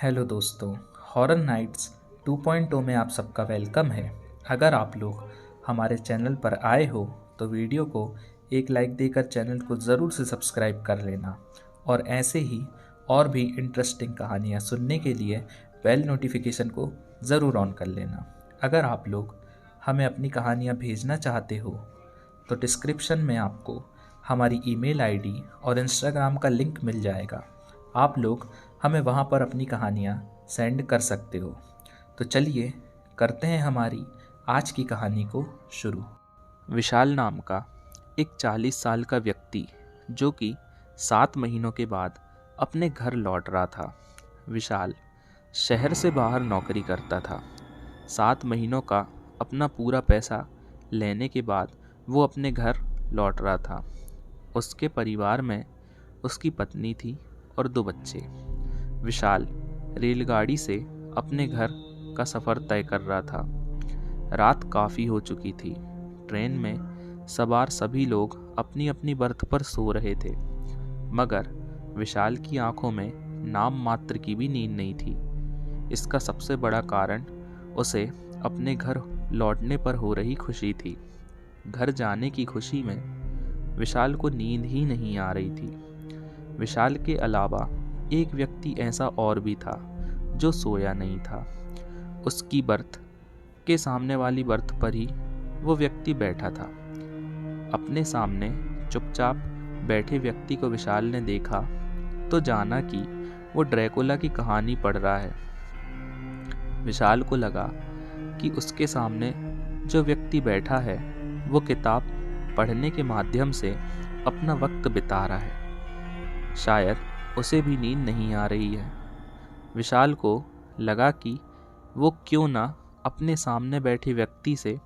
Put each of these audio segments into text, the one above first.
Hello दोस्तों, horror nights 2.0 में आप सबका वेलकम है। अगर आप लोग हमारे चैनल पर आए हो तो वीडियो को एक लाइक देकर चैनल को ज़रूर से सब्सक्राइब कर लेना और ऐसे ही और भी इंटरेस्टिंग कहानियाँ सुनने के लिए बेल नोटिफिकेशन को ज़रूर ऑन कर लेना। अगर आप लोग हमें अपनी कहानियाँ भेजना चाहते हो तो डिस्क्रिप्शन में आपको हमारी ईमेल आईडी और इंस्टाग्राम का लिंक मिल जाएगा। आप लोग हमें वहाँ पर अपनी कहानियाँ सेंड कर सकते हो। तो चलिए करते हैं हमारी आज की कहानी को शुरू। विशाल नाम का एक 40 साल का व्यक्ति जो कि 7 महीनों के बाद अपने घर लौट रहा था। विशाल शहर से बाहर नौकरी करता था। 7 महीनों का अपना पूरा पैसा लेने के बाद वो अपने घर लौट रहा था। उसके परिवार में उसकी पत्नी थी और 2 बच्चे। विशाल रेलगाड़ी से अपने घर का सफ़र तय कर रहा था। रात काफ़ी हो चुकी थी। ट्रेन में सवार सभी लोग अपनी अपनी बर्थ पर सो रहे थे, मगर विशाल की आंखों में नाम मात्र की भी नींद नहीं थी। इसका सबसे बड़ा कारण उसे अपने घर लौटने पर हो रही खुशी थी। घर जाने की खुशी में विशाल को नींद ही नहीं आ रही थी। विशाल के अलावा एक व्यक्ति ऐसा और भी था जो सोया नहीं था। उसकी बर्थ के सामने वाली बर्थ पर ही वो व्यक्ति बैठा था। अपने सामने चुपचाप बैठे व्यक्ति को विशाल ने देखा तो जाना कि वो ड्रैकुला की कहानी पढ़ रहा है। विशाल को लगा कि उसके सामने जो व्यक्ति बैठा है वो किताब पढ़ने के माध्यम से अपना वक्त बिता रहा है। शायद उसे भी नींद नहीं आ रही है। विशाल को लगा कि वो क्यों ना अपने सामने बैठे व्यक्ति से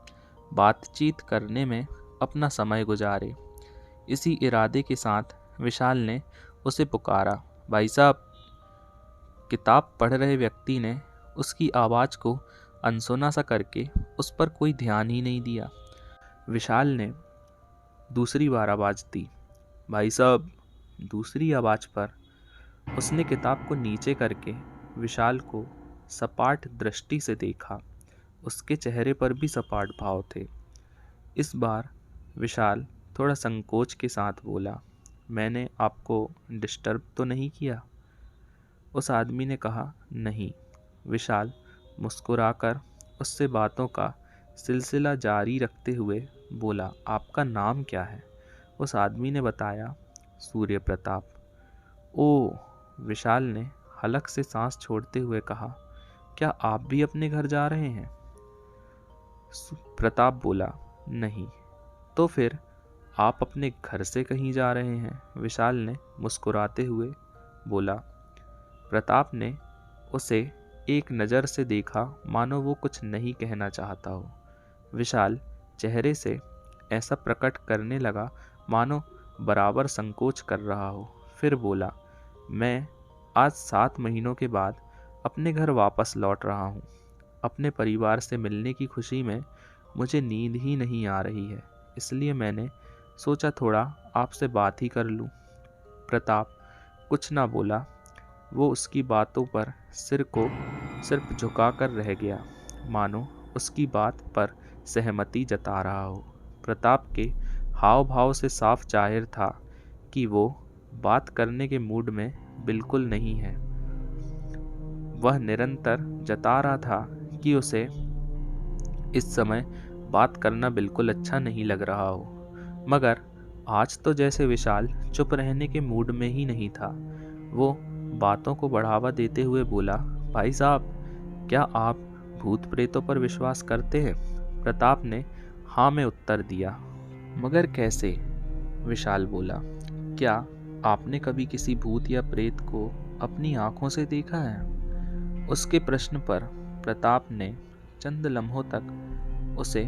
बातचीत करने में अपना समय गुजारे। इसी इरादे के साथ विशाल ने उसे पुकारा। भाई साहब। किताब पढ़ रहे व्यक्ति ने उसकी आवाज़ को अनसुना सा करके उस पर कोई ध्यान ही नहीं दिया। विशाल ने दूसरी बार आवाज़ दी। भाई साहब। दूसरी आवाज़ पर उसने किताब को नीचे करके विशाल को सपाट दृष्टि से देखा। उसके चेहरे पर भी सपाट भाव थे। इस बार विशाल थोड़ा संकोच के साथ बोला, मैंने आपको डिस्टर्ब तो नहीं किया? उस आदमी ने कहा, नहीं। विशाल मुस्कुराकर उससे बातों का सिलसिला जारी रखते हुए बोला, आपका नाम क्या है? उस आदमी ने बताया, सूर्य प्रताप। ओ, विशाल ने हलक से सांस छोड़ते हुए कहा, क्या आप भी अपने घर जा रहे हैं? प्रताप बोला, नहीं। तो फिर आप अपने घर से कहीं जा रहे हैं? विशाल ने मुस्कुराते हुए बोला। प्रताप ने उसे एक नज़र से देखा, मानो वो कुछ नहीं कहना चाहता हो। विशाल चेहरे से ऐसा प्रकट करने लगा मानो बराबर संकोच कर रहा हो। फिर बोला, मैं आज 7 महीनों के बाद अपने घर वापस लौट रहा हूँ। अपने परिवार से मिलने की खुशी में मुझे नींद ही नहीं आ रही है, इसलिए मैंने सोचा थोड़ा आपसे बात ही कर लूँ। प्रताप कुछ ना बोला। वो उसकी बातों पर सिर को सिर्फ झुकाकर रह गया, मानो उसकी बात पर सहमति जता रहा हो। प्रताप के हाव भाव से साफ जाहिर था कि वो बात करने के मूड में बिल्कुल नहीं है। वह निरंतर जता रहा था कि उसे इस समय बात करना बिल्कुल अच्छा नहीं लग रहा हो, मगर आज तो जैसे विशाल चुप रहने के मूड में ही नहीं था। वो बातों को बढ़ावा देते हुए बोला, भाई साहब, क्या आप भूत प्रेतों पर विश्वास करते हैं? प्रताप ने हाँ में उत्तर दिया। मगर कैसे? विशाल बोला, क्या आपने कभी किसी भूत या प्रेत को अपनी आंखों से देखा है? उसके प्रश्न पर प्रताप ने चंद लम्हों तक उसे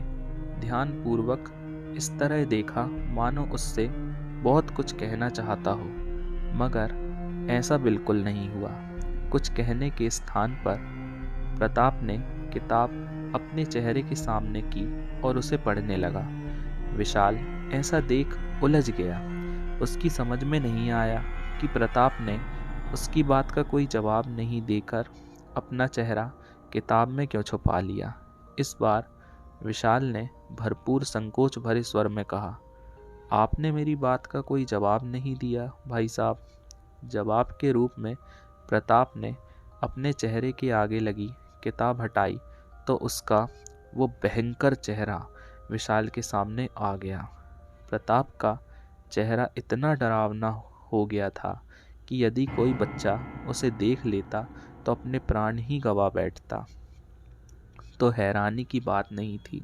ध्यानपूर्वक इस तरह देखा मानो उससे बहुत कुछ कहना चाहता हो, मगर ऐसा बिल्कुल नहीं हुआ। कुछ कहने के स्थान पर प्रताप ने किताब अपने चेहरे के सामने की और उसे पढ़ने लगा। विशाल ऐसा देख उलझ गया। उसकी समझ में नहीं आया कि प्रताप ने उसकी बात का कोई जवाब नहीं देकर अपना चेहरा किताब में क्यों छुपा लिया? इस बार विशाल ने भरपूर संकोच भरे स्वर में कहा, आपने मेरी बात का कोई जवाब नहीं दिया भाई साहब। जवाब के रूप में प्रताप ने अपने चेहरे के आगे लगी किताब हटाई तो उसका वो भयंकर चेहरा विशाल के सामने आ गया। प्रताप का चेहरा इतना डरावना हो गया था कि यदि कोई बच्चा उसे देख लेता तो अपने प्राण ही गंवा बैठता। तो हैरानी की बात नहीं थी।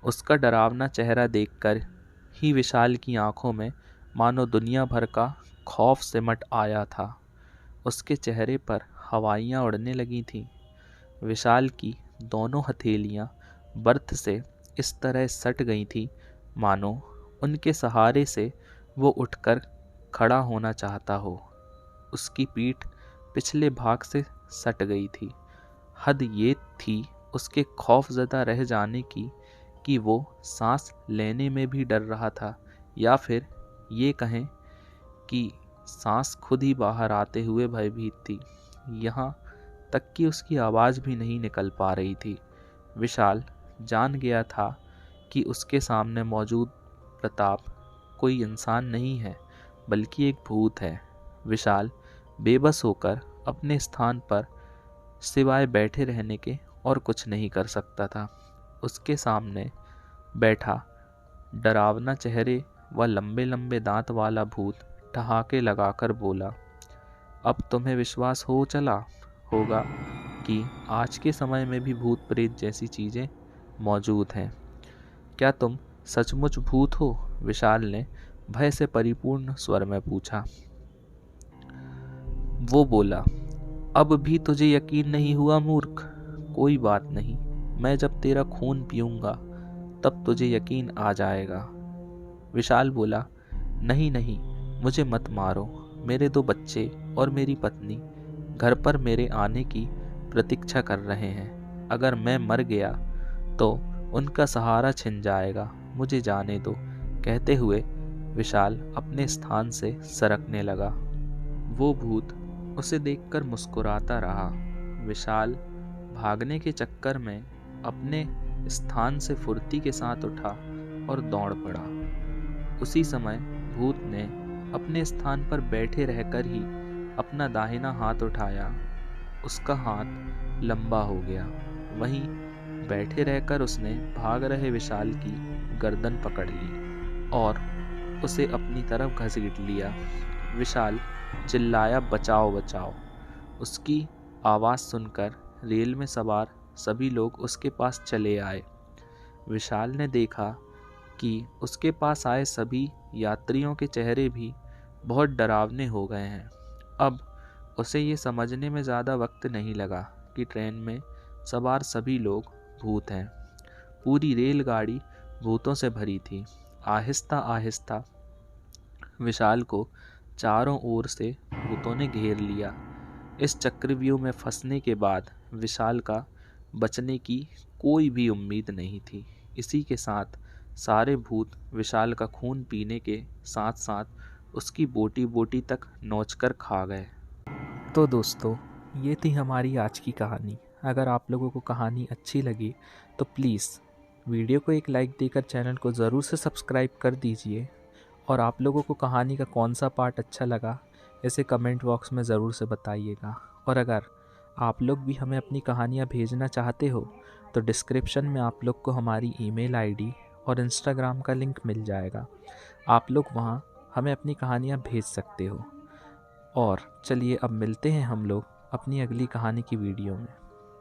उसका डरावना चेहरा देखकर ही विशाल की आंखों में मानो दुनिया भर का खौफ सिमट आया था। उसके चेहरे पर हवाइयाँ उड़ने लगी थीं। विशाल की दोनों हथेलियाँ बर्थ से इस तरह सट गई थीं मानो उनके सहारे से वो उठकर खड़ा होना चाहता हो। उसकी पीठ पिछले भाग से सट गई थी। हद ये थी उसके खौफजदा रह जाने की कि वो सांस लेने में भी डर रहा था, या फिर ये कहें कि सांस खुद ही बाहर आते हुए भयभीत थी। यहाँ तक कि उसकी आवाज़ भी नहीं निकल पा रही थी। विशाल जान गया था कि उसके सामने मौजूद प्रताप कोई इंसान नहीं है बल्कि एक भूत है। विशाल बेबस होकर अपने स्थान पर सिवाय बैठे रहने के और कुछ नहीं कर सकता था। उसके सामने बैठा डरावना चेहरे व लंबे लंबे दांत वाला भूत ठहाके लगाकर बोला, अब तुम्हें विश्वास हो चला होगा कि आज के समय में भी भूत प्रेत जैसी चीज़ें मौजूद हैं। क्या तुम सचमुच भूत हो? विशाल ने भय से परिपूर्ण स्वर में पूछा। वो बोला, अब भी तुझे यकीन नहीं हुआ मूर्ख? कोई बात नहीं, मैं जब तेरा खून पीऊंगा तब तुझे यकीन आ जाएगा। विशाल बोला, नहीं नहीं, मुझे मत मारो। मेरे 2 बच्चे और मेरी पत्नी घर पर मेरे आने की प्रतीक्षा कर रहे हैं। अगर मैं मर गया तो उनका सहारा छिन जाएगा। मुझे जाने दो। कहते हुए विशाल अपने स्थान से सरकने लगा। वो भूत उसे देखकर मुस्कुराता रहा। विशाल भागने के चक्कर में अपने स्थान से फुर्ती के साथ उठा और दौड़ पड़ा। उसी समय भूत ने अपने स्थान पर बैठे रहकर ही अपना दाहिना हाथ उठाया। उसका हाथ लंबा हो गया। वहीं बैठे रहकर उसने भाग रहे विशाल की गर्दन पकड़ ली और उसे अपनी तरफ घसीट लिया। विशाल चिल्लाया, बचाओ बचाओ। उसकी आवाज़ सुनकर रेल में सवार सभी लोग उसके पास चले आए। विशाल ने देखा कि उसके पास आए सभी यात्रियों के चेहरे भी बहुत डरावने हो गए हैं। अब उसे ये समझने में ज़्यादा वक्त नहीं लगा कि ट्रेन में सवार सभी लोग भूत हैं। पूरी रेलगाड़ी भूतों से भरी थी। आहिस्ता आहिस्ता विशाल को चारों ओर से भूतों ने घेर लिया। इस चक्रव्यूह में फंसने के बाद विशाल का बचने की कोई भी उम्मीद नहीं थी। इसी के साथ सारे भूत विशाल का खून पीने के साथ साथ उसकी बोटी बोटी तक नोचकर खा गए। तो दोस्तों, ये थी हमारी आज की कहानी। अगर आप लोगों को कहानी अच्छी लगी तो प्लीज़ वीडियो को एक लाइक देकर चैनल को ज़रूर से सब्सक्राइब कर दीजिए। और आप लोगों को कहानी का कौन सा पार्ट अच्छा लगा इसे कमेंट बॉक्स में ज़रूर से बताइएगा। और अगर आप लोग भी हमें अपनी कहानियाँ भेजना चाहते हो तो डिस्क्रिप्शन में आप लोग को हमारी ईमेल आईडी और इंस्टाग्राम का लिंक मिल जाएगा। आप लोग वहाँ हमें अपनी कहानियाँ भेज सकते हो। और चलिए अब मिलते हैं हम लोग अपनी अगली कहानी की वीडियो में।